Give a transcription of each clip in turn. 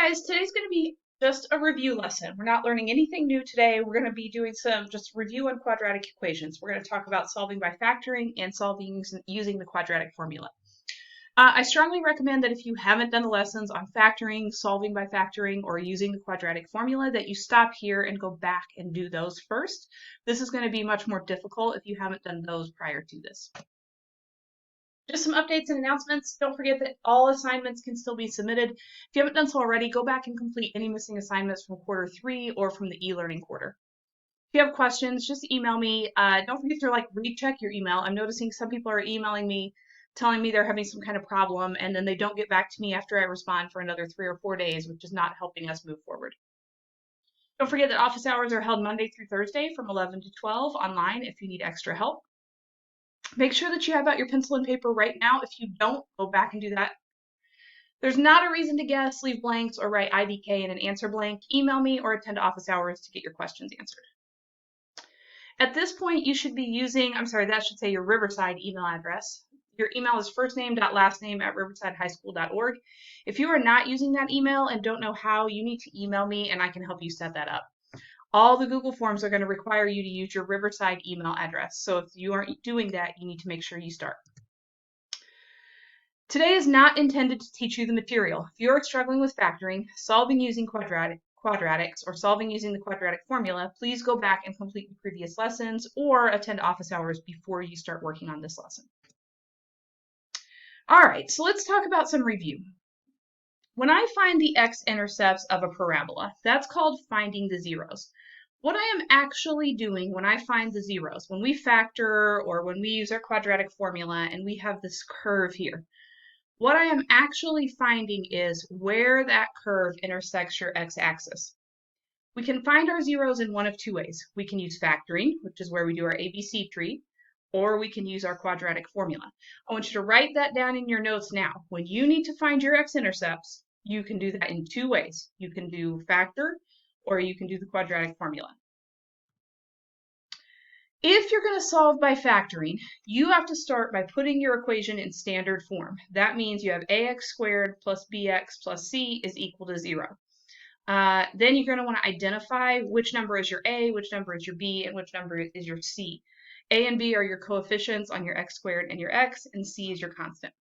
Guys, today's going to be just a review lesson. We're not learning anything new today. We're going to be doing some just review on quadratic equations. We're going to talk about solving by factoring and solving using the quadratic formula. I strongly recommend that if you haven't done the lessons on factoring, solving by factoring, or using the quadratic formula, that you stop here and go back and do those first. This is going to be much more difficult if you haven't done those prior to this. Just some updates and announcements. Don't forget that all assignments can still be submitted. If you haven't done so already, go back and complete any missing assignments from quarter 3 or from the e-learning quarter. If you have questions, just email me. Don't forget to recheck your email. I'm noticing some people are emailing me, telling me they're having some kind of problem, and then they don't get back to me after I respond for another 3 or 4 days, which is not helping us move forward. Don't forget that office hours are held Monday through Thursday from 11 to 12 online if you need extra help. Make sure that you have out your pencil and paper right now. If you don't, go back and do that. There's not a reason to guess, leave blanks, or write IDK in an answer blank. Email me or attend office hours to get your questions answered. At this point, you should be using, that should say your Riverside email address. Your email is firstname.lastname@riversidehighschool.org. If you are not using that email and don't know how, you need to email me and I can help you set that up. All the Google Forms are going to require you to use your Riverside email address. So if you aren't doing that, you need to make sure you start. Today is not intended to teach you the material. If you're struggling with factoring, solving using quadratics, or solving using the quadratic formula, please go back and complete the previous lessons or attend office hours before you start working on this lesson. All right, so let's talk about some review. When I find the x-intercepts of a parabola, that's called finding the zeros. What I am actually doing when I find the zeros, when we factor or when we use our quadratic formula and we have this curve here, what I am actually finding is where that curve intersects your x-axis. We can find our zeros in one of two ways. We can use factoring, which is where we do our ABC tree, or we can use our quadratic formula. I want you to write that down in your notes now. When you need to find your x-intercepts, you can do that in two ways. You can do factor, or you can do the quadratic formula. If you're going to solve by factoring, you have to start by putting your equation in standard form. That means you have ax squared plus bx plus c is equal to 0. Then you're going to want to identify which number is your a, which number is your b, and which number is your c. A and b are your coefficients on your x squared and your x, and c is your constant.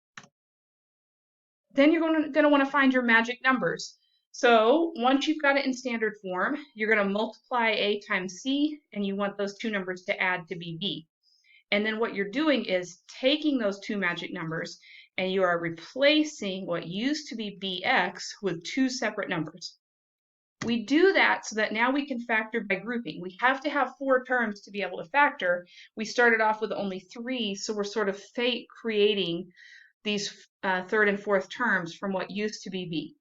Then you're going to want to find your magic numbers. So once you've got it in standard form, you're going to multiply a times c, and you want those two numbers to add to be b. And then what you're doing is taking those two magic numbers, and you are replacing what used to be bx with two separate numbers. We do that so that now we can factor by grouping. We have to have 4 terms to be able to factor. We started off with only 3, so we're sort of creating these third and fourth terms from what used to be b.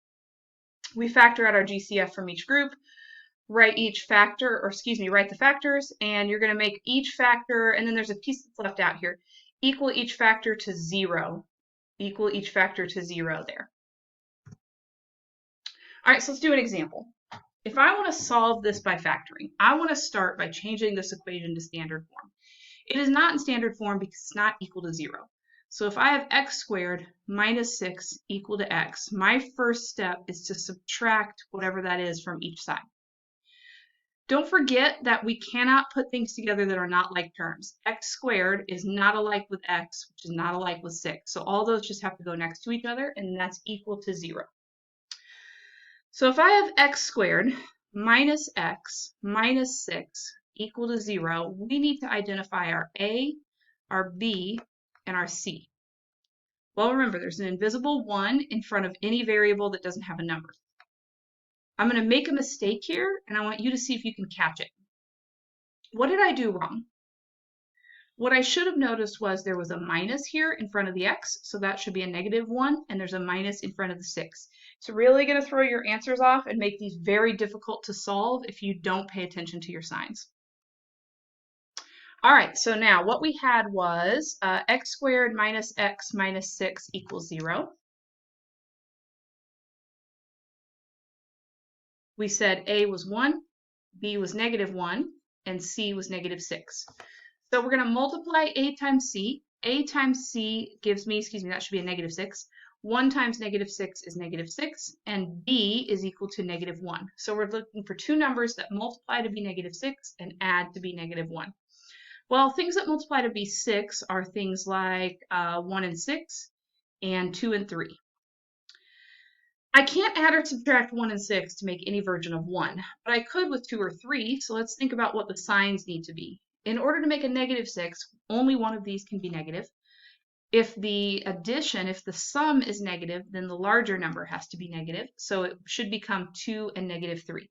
We factor out our GCF from each group, write the factors, and you're going to make each factor, and then there's a piece that's left out here, equal each factor to 0. Equal each factor to 0 there. All right, so let's do an example. If I want to solve this by factoring, I want to start by changing this equation to standard form. It is not in standard form because it's not equal to 0. So if I have x squared minus 6 equal to x, my first step is to subtract whatever that is from each side. Don't forget that we cannot put things together that are not like terms. X squared is not alike with x, which is not alike with 6. So all those just have to go next to each other, and that's equal to 0. So if I have x squared minus x minus 6 equal to 0, we need to identify our a, our b, and our c. Well, remember, there's an invisible 1 in front of any variable that doesn't have a number. I'm going to make a mistake here, and I want you to see if you can catch it. What did I do wrong? What I should have noticed was there was a minus here in front of the x, so that should be a -1, and there's a minus in front of the 6. It's really going to throw your answers off and make these very difficult to solve if you don't pay attention to your signs. All right, so now what we had was x squared minus x minus 6 equals 0. We said a was 1, b was -1, and c was -6. So we're going to multiply a times c. A times c gives me, that should be a -6. 1 times -6 is -6, and b is equal to -1. So we're looking for two numbers that multiply to be -6 and add to be -1. Well, things that multiply to be 6 are things like 1 and 6 and 2 and 3. I can't add or subtract 1 and 6 to make any version of 1, but I could with 2 or 3, so let's think about what the signs need to be. In order to make a -6, only one of these can be negative. If the sum is negative, then the larger number has to be negative, so it should become 2 and -3.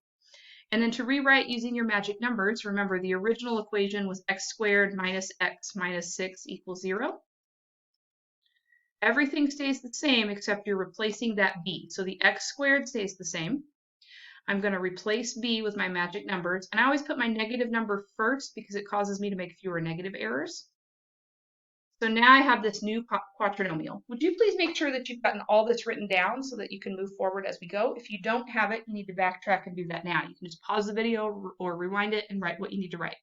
And then to rewrite using your magic numbers, remember the original equation was x squared minus x minus 6 equals 0. Everything stays the same except you're replacing that b. So the x squared stays the same. I'm going to replace b with my magic numbers. And I always put my negative number first because it causes me to make fewer negative errors. So now I have this new quaternomial. Would you please make sure that you've gotten all this written down so that you can move forward as we go? If you don't have it, you need to backtrack and do that now. You can just pause the video or rewind it and write what you need to write.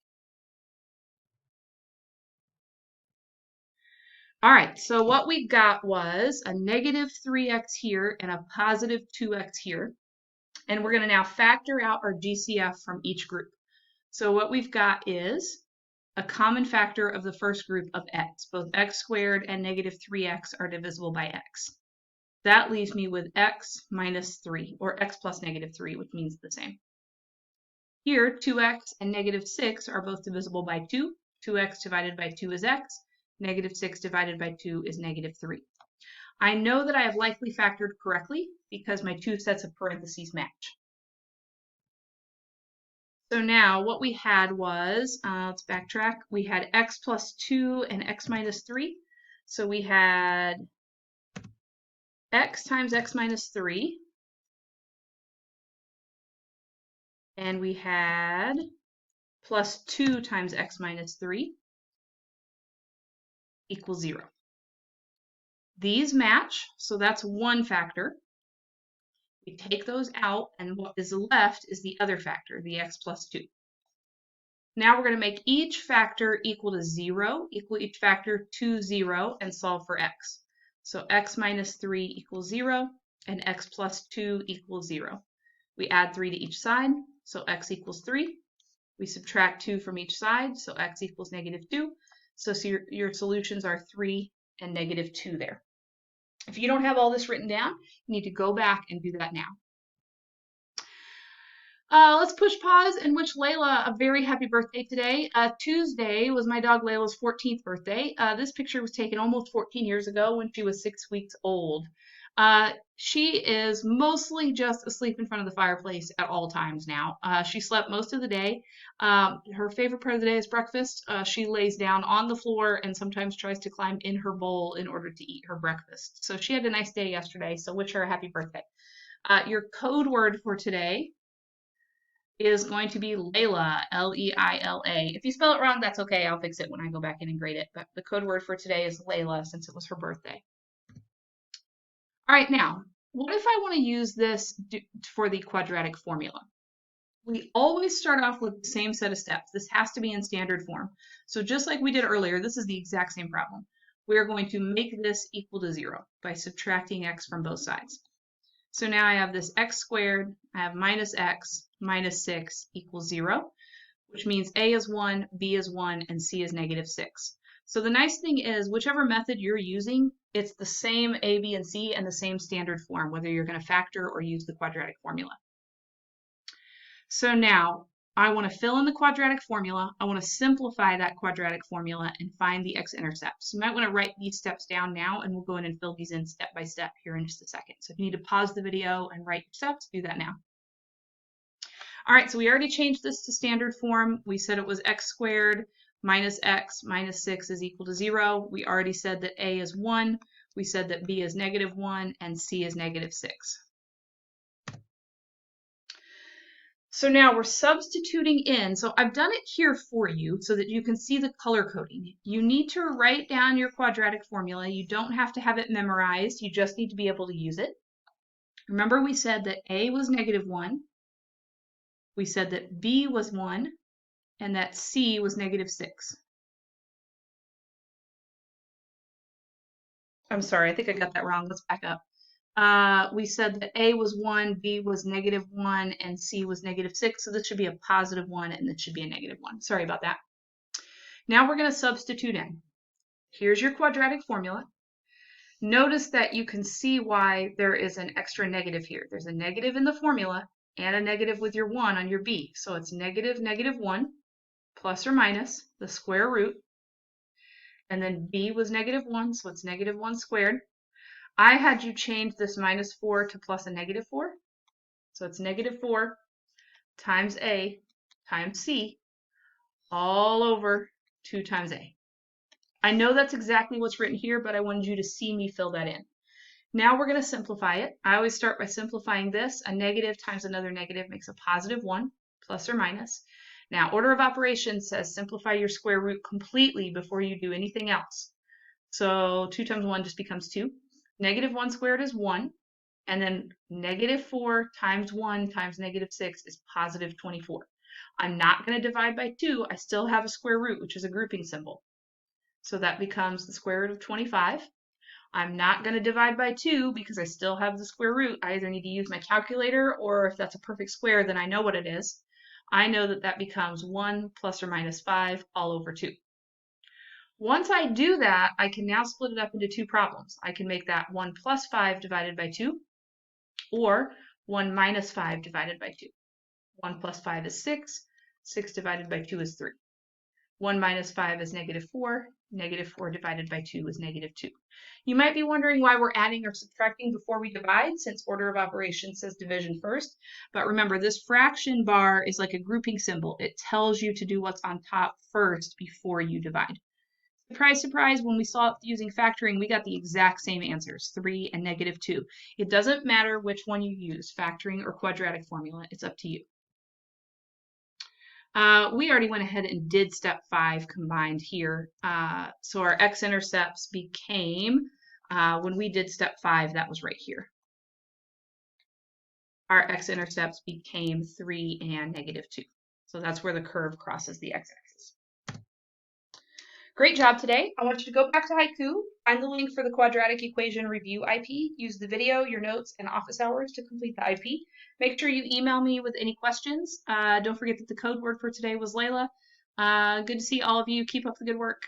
All right, so what we got was a -3x here and a positive 2x here. And we're going to now factor out our GCF from each group. So what we've got is a common factor of the first group of x. Both x squared and -3x are divisible by x. That leaves me with x minus 3, or x plus -3, which means the same. Here, 2x and -6 are both divisible by 2. 2x divided by 2 is x. -6 divided by 2 is -3. I know that I have likely factored correctly because my two sets of parentheses match. So now what we had was, let's backtrack, we had x plus 2 and x minus 3. So we had x times x minus 3. And we had plus 2 times x minus 3 equals 0. These match, so that's one factor. We take those out, and what is left is the other factor, the x plus 2. Now we're going to make each factor equal to 0, equal each factor to 0, and solve for x. So x minus 3 equals 0, and x plus 2 equals 0. We add 3 to each side, so x equals 3. We subtract 2 from each side, so x equals -2. So your solutions are 3 and -2 there. If you don't have all this written down, you need to go back and do that now. Let's push pause and wish Layla a very happy birthday today. Tuesday was my dog Layla's 14th birthday. This picture was taken almost 14 years ago when she was 6 weeks old. She is mostly just asleep in front of the fireplace at all times now. She slept most of the day. Her favorite part of the day is breakfast. She lays down on the floor and sometimes tries to climb in her bowl in order to eat her breakfast. So she had a nice day yesterday, so wish her a happy birthday. Your code word for today is going to be Layla, L-E-I-L-A. If you spell it wrong, that's okay. I'll fix it when I go back in and grade it. But the code word for today is Layla since it was her birthday. All right, now, what if I want to use this for the quadratic formula? We always start off with the same set of steps. This has to be in standard form. So just like we did earlier, this is the exact same problem. We're going to make this equal to 0 by subtracting x from both sides. So now I have this x squared, I have minus x minus 6 equals 0, which means a is 1, b is 1, and c is -6. So the nice thing is, whichever method you're using, it's the same a, b, and c and the same standard form, whether you're going to factor or use the quadratic formula. So now I want to fill in the quadratic formula. I want to simplify that quadratic formula and find the x-intercepts. You might want to write these steps down now, and we'll go in and fill these in step by step here in just a second. So if you need to pause the video and write your steps, do that now. All right, so we already changed this to standard form. We said it was x squared minus x minus 6 is equal to 0. We already said that a is 1. We said that b is -1 and c is -6. So now we're substituting in. So I've done it here for you so that you can see the color coding. You need to write down your quadratic formula. You don't have to have it memorized. You just need to be able to use it. Remember we said that a was -1. We said that b was 1 and that c was -6. I'm sorry, I think I got that wrong. Let's back up. We said that A was 1, B was -1, and C was -6. So this should be a +1, and this should be a -1. Sorry about that. Now we're going to substitute in. Here's your quadratic formula. Notice that you can see why there is an extra negative here. There's a negative in the formula and a negative with your 1 on your B. So it's -1 plus or minus the square root. And then B was -1, so it's -1 squared. I had you change this -4 to plus a -4. So it's -4 times A times C all over 2 times A. I know that's exactly what's written here, but I wanted you to see me fill that in. Now we're going to simplify it. I always start by simplifying this. A negative times another negative makes a +1, plus or minus. Now, order of operations says simplify your square root completely before you do anything else. So 2 times 1 just becomes 2. -1 squared is 1. And then -4 times 1 times -6 is +24. I'm not going to divide by 2. I still have a square root, which is a grouping symbol. So that becomes the square root of 25. I'm not going to divide by 2 because I still have the square root. I either need to use my calculator, or if that's a perfect square, then I know what it is. I know that that becomes 1 plus or minus 5 all over 2. Once I do that, I can now split it up into 2 problems. I can make that 1 plus 5 divided by 2, or 1 minus 5 divided by 2. 1 plus 5 is 6. 6 divided by 2 is 3. 1 minus 5 is -4. -4 divided by 2 is -2. You might be wondering why we're adding or subtracting before we divide, since order of operations says division first. But remember, this fraction bar is like a grouping symbol. It tells you to do what's on top first before you divide. Surprise, surprise, when we saw it using factoring, we got the exact same answers, 3 and -2. It doesn't matter which one you use, factoring or quadratic formula. It's up to you. We already went ahead and did step 5 combined here. So our x-intercepts became, when we did step 5, that was right here. Our x-intercepts became 3 and -2. So that's where the curve crosses the x-axis. Great job today. I want you to go back to Haiku, find the link for the quadratic equation review IP, use the video, your notes, and office hours to complete the IP. Make sure you email me with any questions. Don't forget that the code word for today was Layla. Good to see all of you. Keep up the good work.